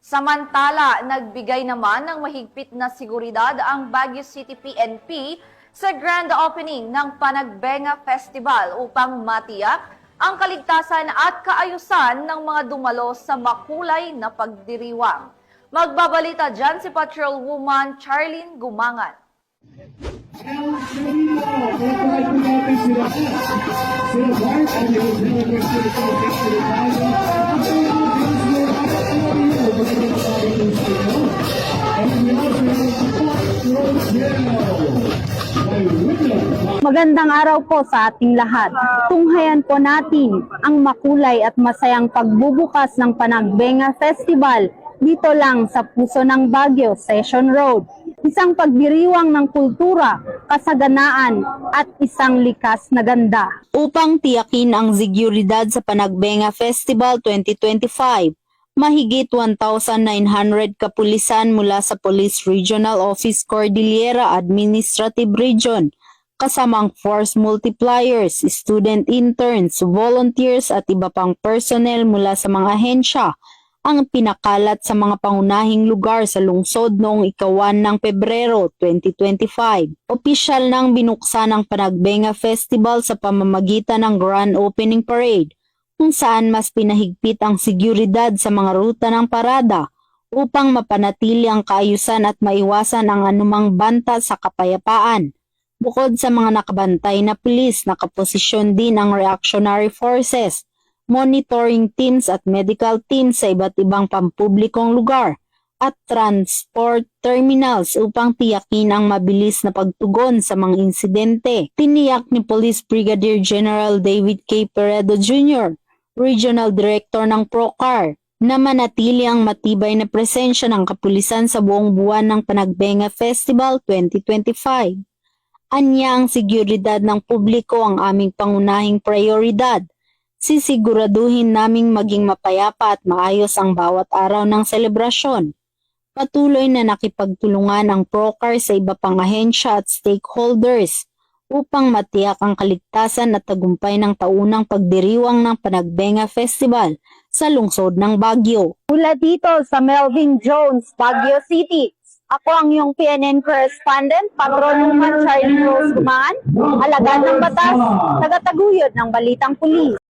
Samantala, nagbigay naman ng mahigpit na seguridad ang Baguio City PNP sa grand opening ng Panagbenga Festival upang matiyak ang kaligtasan at kaayusan ng mga dumalo sa makulay na pagdiriwang. Magbabalita dyan si Patrolwoman Charlene Gumangan. Magandang araw po sa ating lahat. Tunghayan po natin ang makulay at masayang pagbubukas ng Panagbenga Festival dito lang sa puso ng Baguio, Session Road. Isang pagdiriwang ng kultura, kasaganaan at isang likas na ganda. Upang tiyakin ang seguridad sa Panagbenga Festival 2025, mahigit 1,900 kapulisan mula sa Police Regional Office Cordillera Administrative Region, kasamang force multipliers, student interns, volunteers at iba pang personnel mula sa mga ahensya ang pinakalat sa mga pangunahing lugar sa lungsod noong ika-1 ng Pebrero 2025. Opisyal nang binuksan ang Panagbenga Festival sa pamamagitan ng Grand Opening Parade, kung saan mas pinahigpit ang seguridad sa mga ruta ng parada upang mapanatili ang kaayusan at maiwasan ang anumang banta sa kapayapaan. Bukod sa mga nakabantay na pulis, nakaposisyon din ang reactionary forces, monitoring teams at medical teams sa iba't ibang pampublikong lugar at transport terminals upang tiyakin ang mabilis na pagtugon sa mga insidente. Tiniyak ni Police Brigadier General David K. Peredo Jr., Regional Director ng PROCAR, na manatili ang matibay na presensya ng kapulisan sa buong buwan ng Panagbenga Festival 2025. Anya ang seguridad ng publiko ang aming pangunahing prioridad. Sisiguraduhin naming maging mapayapa at maayos ang bawat araw ng selebrasyon. Patuloy na nakipagtulungan ang PROCAR sa iba pang ahensya at stakeholders upang matiyak ang kaligtasan at tagumpay ng taunang pagdiriwang ng Panagbenga Festival sa lungsod ng Baguio. Mula dito sa Melvin Jones, Baguio City, ako ang iyong PNN correspondent, Patrolwoman Charlene Rose Gumangan, alagad ng batas, tagataguyod ng Balitang Pulis.